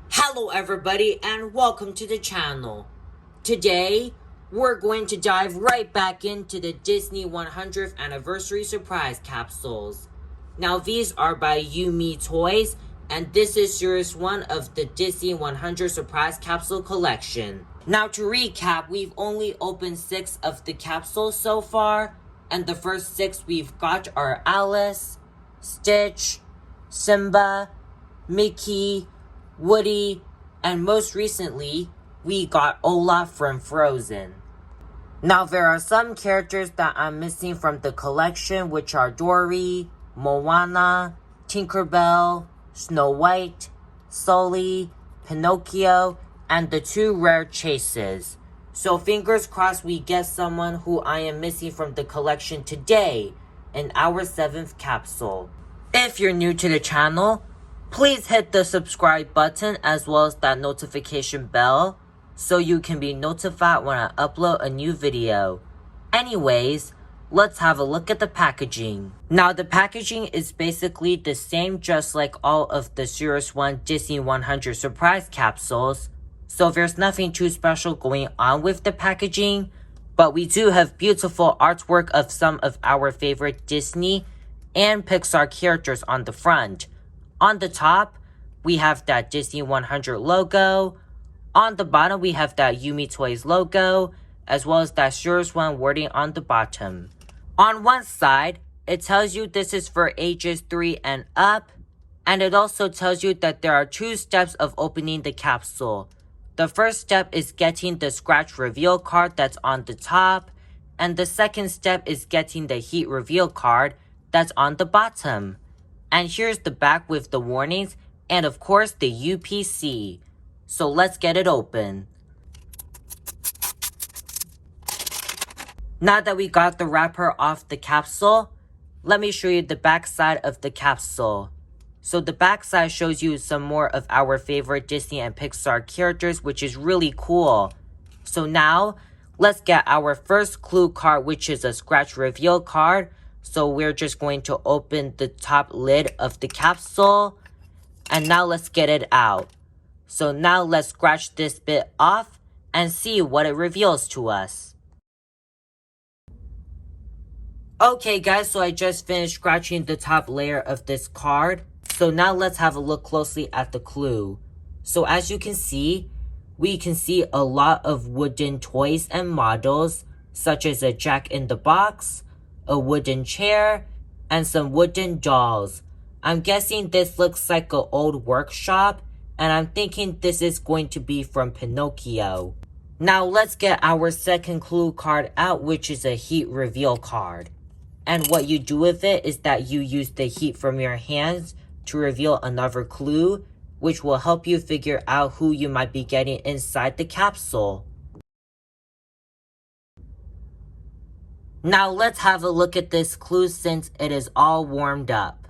Hello everybody and welcome to the channel. Today, we're going to dive right back into the Disney 100th Anniversary Surprise Capsules. Now these are by YuMe Toys and this is Series 1 of the Disney 100 Surprise Capsule collection. Now to recap, we've only opened 6 of the capsules so far, and the first 6 we've got are Alice, Stitch, Simba, Mickey, Woody, and most recently, we got Olaf from Frozen. Now there are some characters that I'm missing from the collection, which are Dory, Moana, Tinkerbell, Snow White, Sully, Pinocchio, and the 2 rare chases. So fingers crossed we get someone who I am missing from the collection today in our 7th capsule. If you're new to the channel, please hit the subscribe button as well as that notification bell so you can be notified when I upload a new video. Anyways, let's have a look at the packaging. Now the packaging is basically the same just like all of the Series 1 Disney 100 Surprise Capsules, so there's nothing too special going on with the packaging, but we do have beautiful artwork of some of our favorite Disney and Pixar characters on the front. On the top, we have that Disney 100 logo. On the bottom, we have that YuMe Toys logo, as well as that Series 1 wording on the bottom. On one side, it tells you this is for ages 3 and up, and it also tells you that there are 2 steps of opening the capsule. The first step is getting the scratch reveal card that's on the top, and the second step is getting the heat reveal card that's on the bottom. And here's the back with the warnings and of course the UPC. So let's get it open. Now that we got the wrapper off the capsule, let me show you the back side of the capsule. So the back side shows you some more of our favorite Disney and Pixar characters, which is really cool. So now, let's get our first clue card, which is a scratch reveal card. So we're just going to open the top lid of the capsule. And now let's get it out. So now let's scratch this bit off and see what it reveals to us. Okay guys, so I just finished scratching the top layer of this card. So now let's have a look closely at the clue. So as you can see, we can see a lot of wooden toys and models, such as a Jack-in-the-Box, a wooden chair, and some wooden dolls. I'm guessing this looks like an old workshop, and I'm thinking this is going to be from Pinocchio. Now let's get our second clue card out, which is a heat reveal card. And what you do with it is that you use the heat from your hands to reveal another clue, which will help you figure out who you might be getting inside the capsule. Now let's have a look at this clue since it is all warmed up.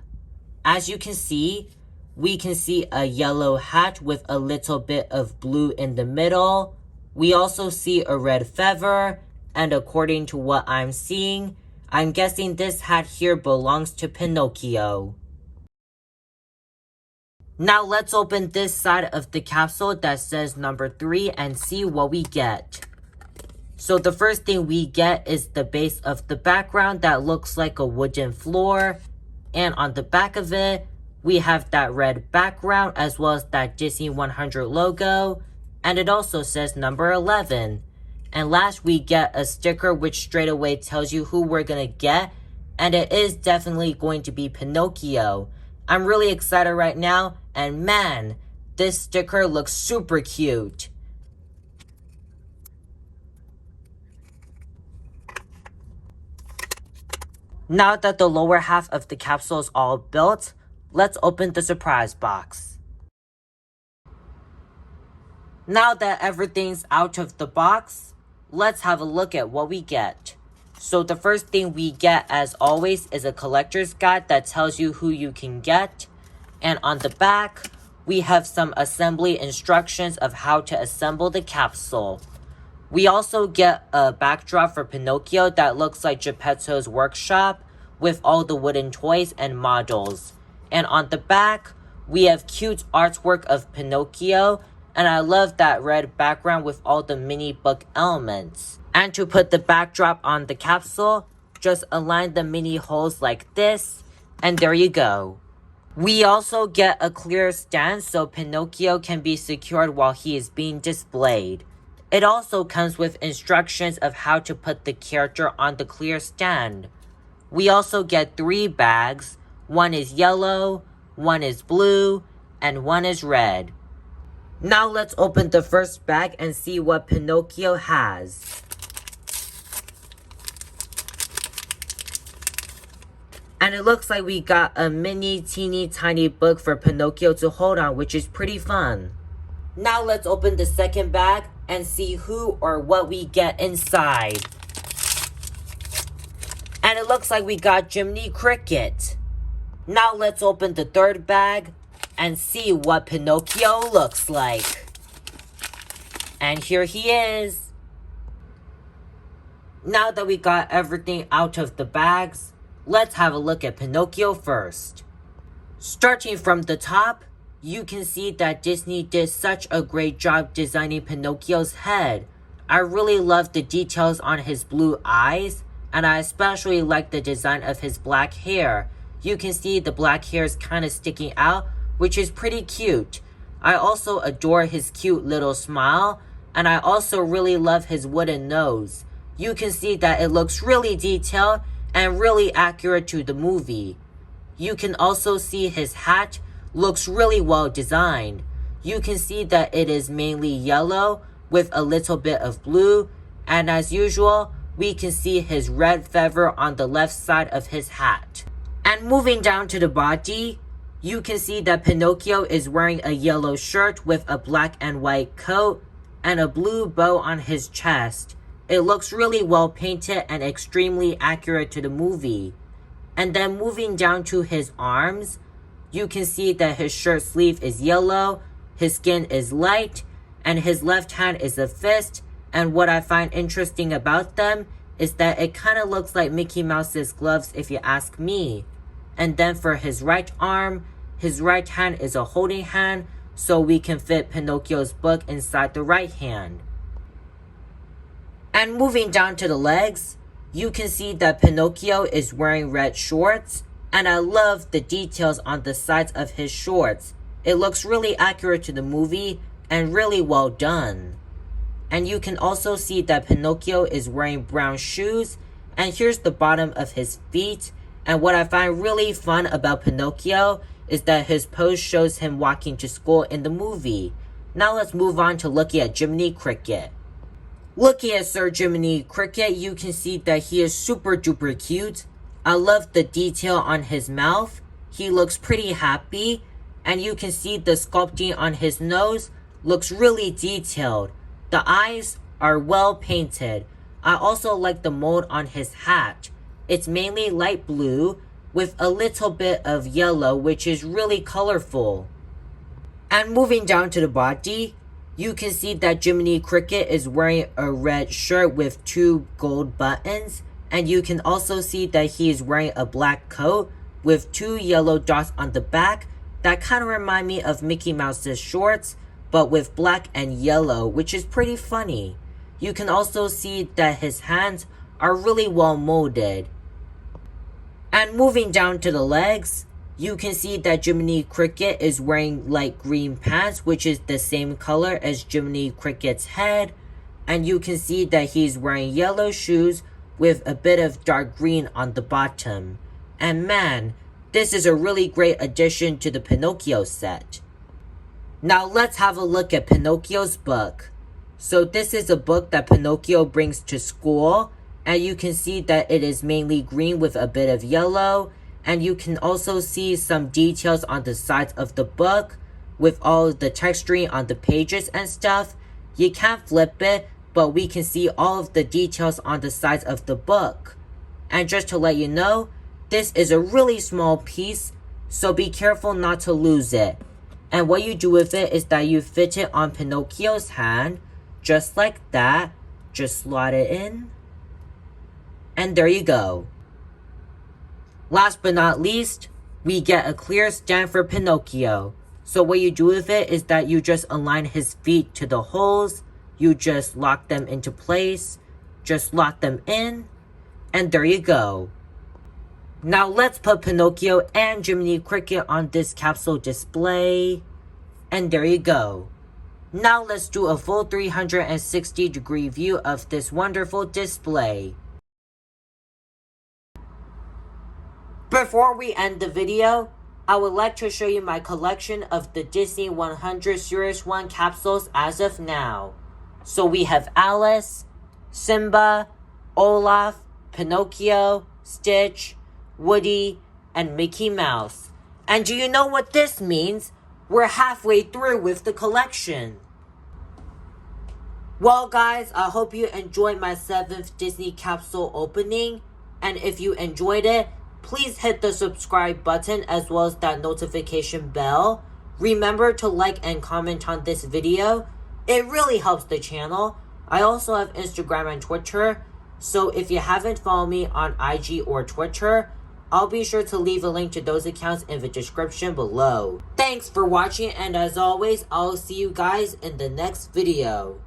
As you can see, we can see a yellow hat with a little bit of blue in the middle. We also see a red feather, and according to what I'm seeing, I'm guessing this hat here belongs to Pinocchio. Now let's open this side of the capsule that says number 3 and see what we get. So the first thing we get is the base of the background that looks like a wooden floor. And on the back of it, we have that red background as well as that Disney 100 logo. And it also says number 11. And last we get a sticker which straight away tells you who we're gonna get. And it is definitely going to be Pinocchio. I'm really excited right now. And man, this sticker looks super cute. Now that the lower half of the capsule is all built, let's open the surprise box. Now that everything's out of the box, let's have a look at what we get. So the first thing we get, as always, is a collector's guide that tells you who you can get. And on the back, we have some assembly instructions of how to assemble the capsule. We also get a backdrop for Pinocchio that looks like Geppetto's workshop with all the wooden toys and models. And on the back, we have cute artwork of Pinocchio, and I love that red background with all the mini book elements. And to put the backdrop on the capsule, just align the mini holes like this, and there you go. We also get a clear stand so Pinocchio can be secured while he is being displayed. It also comes with instructions of how to put the character on the clear stand. We also get 3 bags. One is yellow, one is blue, and one is red. Now let's open the first bag and see what Pinocchio has. And it looks like we got a mini teeny tiny book for Pinocchio to hold on, which is pretty fun. Now let's open the second bag and see who or what we get inside. And it looks like we got Jiminy Cricket. Now let's open the third bag and see what Pinocchio looks like. And here he is. Now that we got everything out of the bags, let's have a look at Pinocchio first. Starting from the top, you can see that Disney did such a great job designing Pinocchio's head. I really love the details on his blue eyes, and I especially like the design of his black hair. You can see the black hair is kind of sticking out, which is pretty cute. I also adore his cute little smile, and I also really love his wooden nose. You can see that it looks really detailed and really accurate to the movie. You can also see his hat looks really well designed. You can see that it is mainly yellow with a little bit of blue, and as usual, we can see his red feather on the left side of his hat. And moving down to the body, you can see that Pinocchio is wearing a yellow shirt with a black and white coat and a blue bow on his chest. It looks really well painted and extremely accurate to the movie. And then moving down to his arms, you can see that his shirt sleeve is yellow, his skin is light, and his left hand is a fist. And what I find interesting about them is that it kind of looks like Mickey Mouse's gloves if you ask me. And then for his right arm, his right hand is a holding hand, so we can fit Pinocchio's book inside the right hand. And moving down to the legs, you can see that Pinocchio is wearing red shorts, and I love the details on the sides of his shorts. It looks really accurate to the movie and really well done. And you can also see that Pinocchio is wearing brown shoes, and here's the bottom of his feet. And what I find really fun about Pinocchio is that his pose shows him walking to school in the movie. Now let's move on to looking at Jiminy Cricket. Looking at Sir Jiminy Cricket, you can see that he is super duper cute. I love the detail on his mouth. He looks pretty happy. And you can see the sculpting on his nose looks really detailed. The eyes are well painted. I also like the mold on his hat. It's mainly light blue with a little bit of yellow, which is really colorful. And moving down to the body, you can see that Jiminy Cricket is wearing a red shirt with 2 gold buttons. And you can also see that he is wearing a black coat with 2 yellow dots on the back that kind of remind me of Mickey Mouse's shorts, but with black and yellow, which is pretty funny. You can also see that his hands are really well molded. And moving down to the legs, you can see that Jiminy Cricket is wearing light green pants, which is the same color as Jiminy Cricket's head. And you can see that he's wearing yellow shoes with a bit of dark green on the bottom. And man, this is a really great addition to the Pinocchio set. Now let's have a look at Pinocchio's book. So this is a book that Pinocchio brings to school, and you can see that it is mainly green with a bit of yellow, and you can also see some details on the sides of the book with all the texturing on the pages and stuff. You can't flip it, but we can see all of the details on the sides of the book. And just to let you know, this is a really small piece, so be careful not to lose it. And what you do with it is that you fit it on Pinocchio's hand, just like that. Just slot it in. And there you go. Last but not least, we get a clear stand for Pinocchio. So what you do with it is that you just align his feet to the holes. You just lock them into place. Just lock them in. And there you go. Now let's put Pinocchio and Jiminy Cricket on this capsule display. And there you go. Now let's do a full 360-degree view of this wonderful display. Before we end the video, I would like to show you my collection of the Disney100 Series 1 capsules as of now. So we have Alice, Simba, Olaf, Pinocchio, Stitch, Woody, and Mickey Mouse. And do you know what this means? We're halfway through with the collection. Well guys, I hope you enjoyed my 7th Disney capsule opening. And if you enjoyed it, please hit the subscribe button as well as that notification bell. Remember to like and comment on this video. It really helps the channel. I also have Instagram and Twitter. So if you haven't followed me on IG or Twitter, I'll be sure to leave a link to those accounts in the description below. Thanks for watching, and as always, I'll see you guys in the next video.